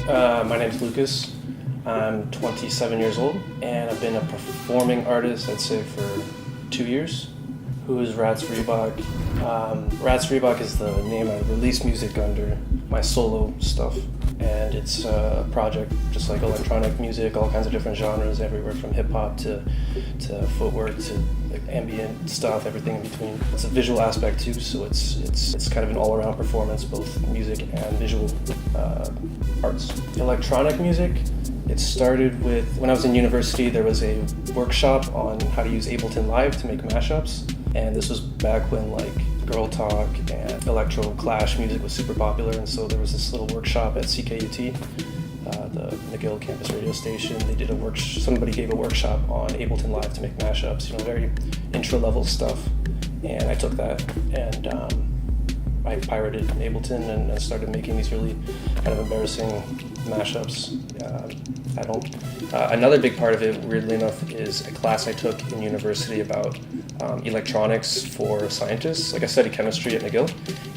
My name's Lucas. I'm 27 years old, and I've been a performing artist, I'd say, for 2 years. Who is Rats Reebok? Rats Reebok is the name I release music under, my solo stuff. And it's a project just like electronic music, all kinds of different genres, everywhere from hip-hop to footwork to like ambient stuff, everything in between. It's a visual aspect too, so it's kind of an all-around performance, both music and visual arts. Electronic music, it started with, when I was in university, there was a workshop on how to use Ableton Live to make mashups. And this was back when like girl talk and electro clash music was super popular, and so there was this little workshop at CKUT, the McGill campus radio station. They did somebody gave a workshop on Ableton Live to make mashups, very intro level stuff. And I took that and I pirated Ableton and started making these really kind of embarrassing mashups at home. Another big part of it, weirdly enough, is a class I took in university about electronics for scientists. Like I studied chemistry at McGill,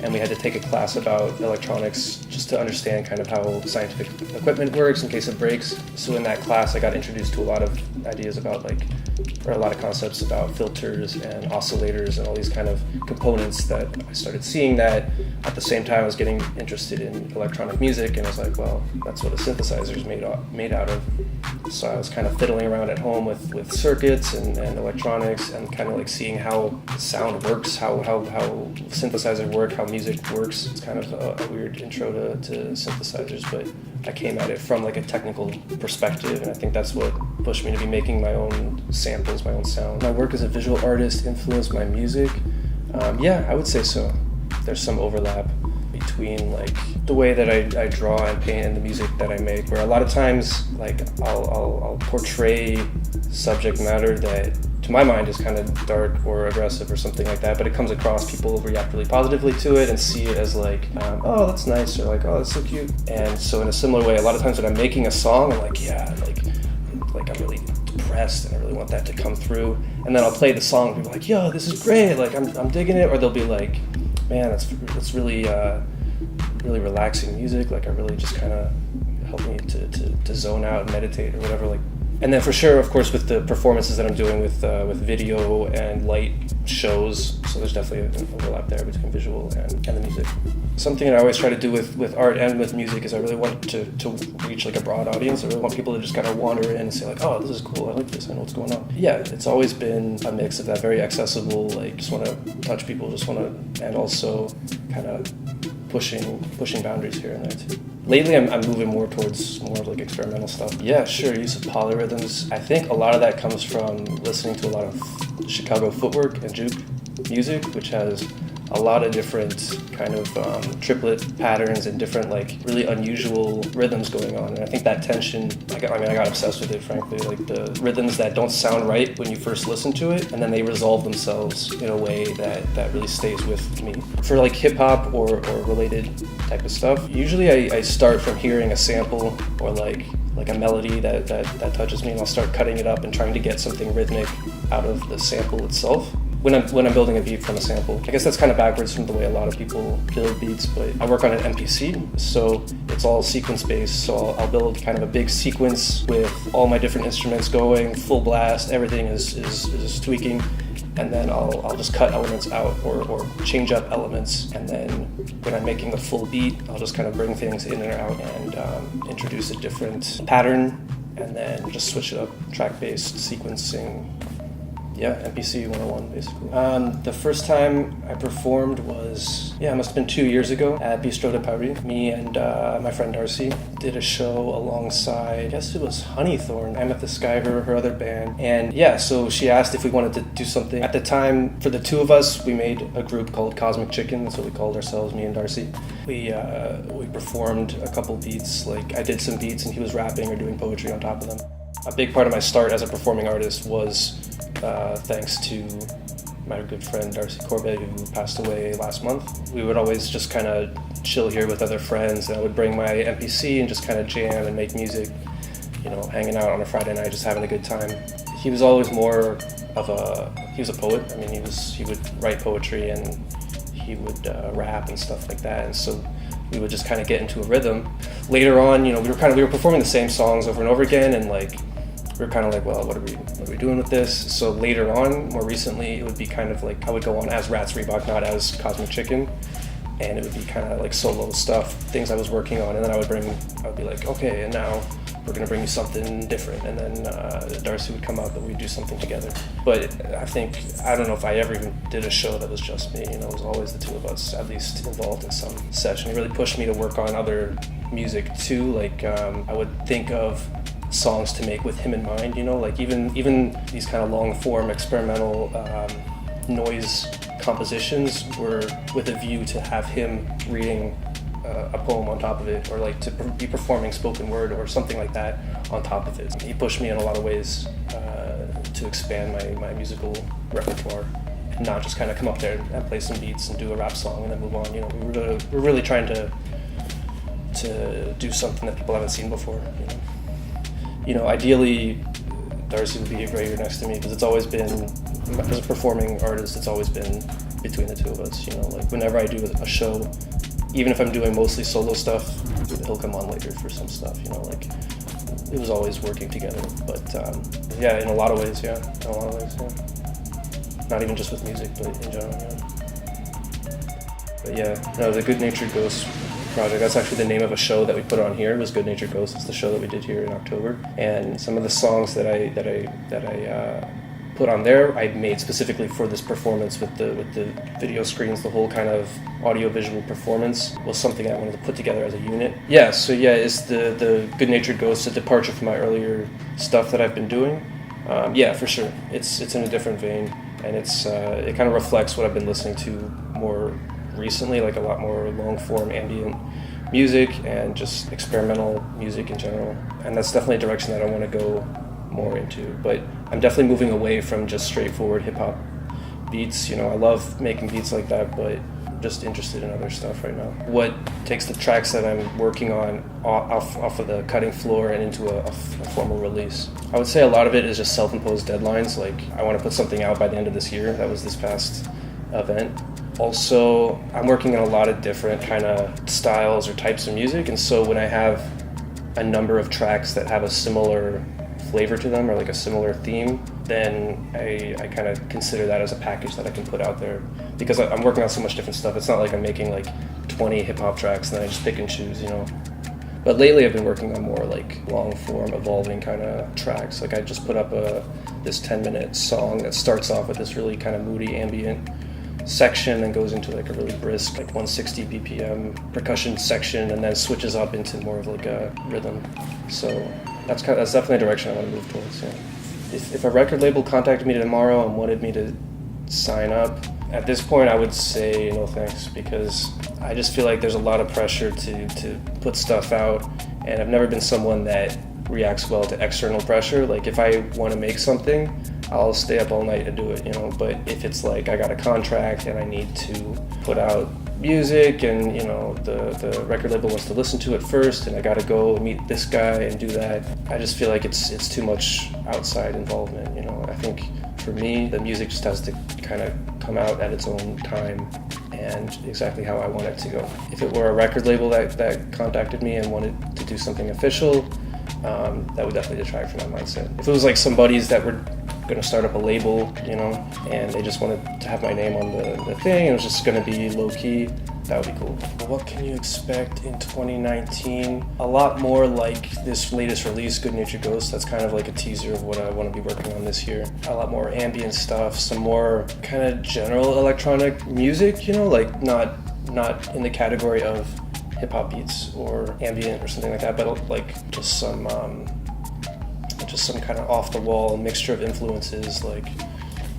and we had to take a class about electronics just to understand kind of how scientific equipment works in case it breaks. So in that class, I got introduced to a lot of ideas about a lot of concepts about filters and oscillators and all these kind of components that I started seeing that at the same time I was getting interested in electronic music, and I was like, well, that's what a synthesizer is made out of. So I was kind of fiddling around at home with circuits and electronics and kind of like seeing how sound works, how synthesizers work, how music works. It's kind of a weird intro to synthesizers, but I came at it from like a technical perspective, and I think that's what pushed me to be making my own samples, my own sound. My work as a visual artist influenced my music. Yeah, I would say so. There's some overlap between like the way that I draw and paint and the music that I make, where a lot of times like I'll portray subject matter that to my mind is kind of dark or aggressive or something like that, but it comes across, people react really positively to it and see it as like, oh, that's nice, or like, oh, that's so cute. And so in a similar way, a lot of times when I'm making a song, I'm like, yeah, like I'm really depressed and I really want that to come through. And then I'll play the song and people are like, yo, this is great, like I'm digging it. Or they'll be like, man, that's really really relaxing music, like I really just kind of help me to zone out and meditate or whatever. Like, and then for sure, of course, with the performances that I'm doing with video and light shows, so there's definitely an overlap there between visual and the music. Something that I always try to do with art and with music is I really want to reach like a broad audience. I really want people to just kind of wander in and say like, oh, this is cool, I like this, I know what's going on. Yeah, it's always been a mix of that very accessible, like just want to touch people, and also kind of pushing boundaries here and there too. Lately, I'm moving more towards more of like experimental stuff. Yeah, sure, use of polyrhythms. I think a lot of that comes from listening to a lot of Chicago footwork and juke music, which has a lot of different kind of triplet patterns and different like really unusual rhythms going on. And I think that tension, I got obsessed with it, frankly, like the rhythms that don't sound right when you first listen to it, and then they resolve themselves in a way that really stays with me. For like hip hop or related type of stuff, usually I start from hearing a sample or like a melody that touches me, and I'll start cutting it up and trying to get something rhythmic out of the sample itself. When I'm building a beat from a sample. I guess that's kind of backwards from the way a lot of people build beats, but I work on an MPC, so it's all sequence-based, so I'll build kind of a big sequence with all my different instruments going, full blast, everything is tweaking, and then I'll just cut elements out or change up elements, and then when I'm making the full beat, I'll just kind of bring things in and out and introduce a different pattern, and then just switch it up, track-based sequencing. Yeah, MPC 101, basically. The first time I performed was, it must have been 2 years ago at Bistro de Paris. Me and my friend Darcy did a show alongside, I guess it was Honeythorn. I'm at the Skyver, her other band. And yeah, so she asked if we wanted to do something. At the time, for the two of us, we made a group called Cosmic Chicken. That's what we called ourselves, me and Darcy. We performed a couple beats, like I did some beats and he was rapping or doing poetry on top of them. A big part of my start as a performing artist was thanks to my good friend Darcy Corbett, who passed away last month. We would always just kind of chill here with other friends, and I would bring my MPC and just kind of jam and make music, hanging out on a Friday night, just having a good time. He was always more of he was a poet. I mean, he would write poetry and he would rap and stuff like that. And so we would just kind of get into a rhythm. Later on, you know, we were performing the same songs over and over again, and like we were kind of like, well, what are we doing with this? So later on, more recently, it would be kind of like I would go on as Rats Reebok, not as Cosmic Chicken, and it would be kind of like solo stuff, things I was working on, and then I would be like, okay, and now we're gonna bring you something different, and then Darcy would come up and we'd do something together. But I don't know if I ever even did a show that was just me, you know, it was always the two of us, at least involved in some session. It really pushed me to work on other music too, like I would think of songs to make with him in mind, you know, like even these kind of long form experimental noise compositions were with a view to have him reading a poem on top of it, or like to be performing spoken word or something like that on top of it. He pushed me in a lot of ways to expand my musical repertoire, and not just kind of come up there and play some beats and do a rap song and then move on. You know, we're really trying to do something that people haven't seen before. You know, ideally, Darcy would be a great year next to me, because it's always been, as a performing artist, it's always been between the two of us. You know, like whenever I do a show, even if I'm doing mostly solo stuff, he'll come on later for some stuff, you know, like it was always working together. But yeah, in a lot of ways, yeah. Not even just with music, but in general, yeah. But yeah, no, the Good Natured Ghost project, that's actually the name of a show that we put on here, was Good Natured Ghost. It's the show that we did here in October. And some of the songs that I put on there, I made specifically for this performance with the video screens. The whole kind of audio-visual performance was something I wanted to put together as a unit. Yeah, so yeah, it's the Good Natured Ghost, a departure from my earlier stuff that I've been doing. Yeah, for sure. It's in a different vein, and it kind of reflects what I've been listening to more recently, like a lot more long-form ambient music and just experimental music in general. And that's definitely a direction that I want to go more into, but I'm definitely moving away from just straightforward hip-hop beats. You know, I love making beats like that, but I'm just interested in other stuff right now. What takes the tracks that I'm working on off of the cutting floor and into a formal release? I would say a lot of it is just self-imposed deadlines, like I want to put something out by the end of this year. That was this past event. Also, I'm working on a lot of different kind of styles or types of music, and so when I have a number of tracks that have a similar flavor to them, or like a similar theme, then I kind of consider that as a package that I can put out there, because I'm working on so much different stuff. It's not like I'm making like 20 hip-hop tracks and then I just pick and choose, you know. But lately I've been working on more like long-form, evolving kind of tracks. Like I just put up this 10-minute song that starts off with this really kind of moody ambient section and goes into like a really brisk, like 160 BPM percussion section, and then switches up into more of like a rhythm. So that's definitely a direction I want to move towards. Yeah. If a record label contacted me tomorrow and wanted me to sign up, at this point I would say no thanks, because I just feel like there's a lot of pressure to put stuff out, and I've never been someone that reacts well to external pressure. Like if I want to make something, I'll stay up all night to do it, you know. But if it's like I got a contract and I need to put out music, and you know the record label wants to listen to it first, and I got to go meet this guy and do that, I just feel like it's too much outside involvement, you know. I think for me, the music just has to kind of come out at its own time and exactly how I want it to go. If it were a record label that contacted me and wanted to do something official, that would definitely detract from my mindset. If it was like some buddies that were going to start up a label, you know, and they just wanted to have my name on the thing, and it was just going to be low-key, that would be cool. What can you expect in 2019? A lot more like this latest release, Good Natured Ghost. That's kind of like a teaser of what I want to be working on this year. A lot more ambient stuff, some more kind of general electronic music, you know, like not in the category of hip-hop beats or ambient or something like that, but like just some kind of off-the-wall mixture of influences, like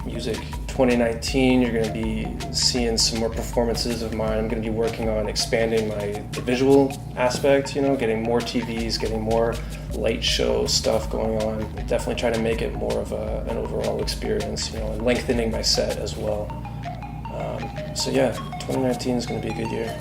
music. 2019, you're going to be seeing some more performances of mine. I'm going to be working on expanding the visual aspect, you know, getting more TVs, getting more light show stuff going on. Definitely trying to make it more of an overall experience, you know, and lengthening my set as well. So yeah, 2019 is going to be a good year.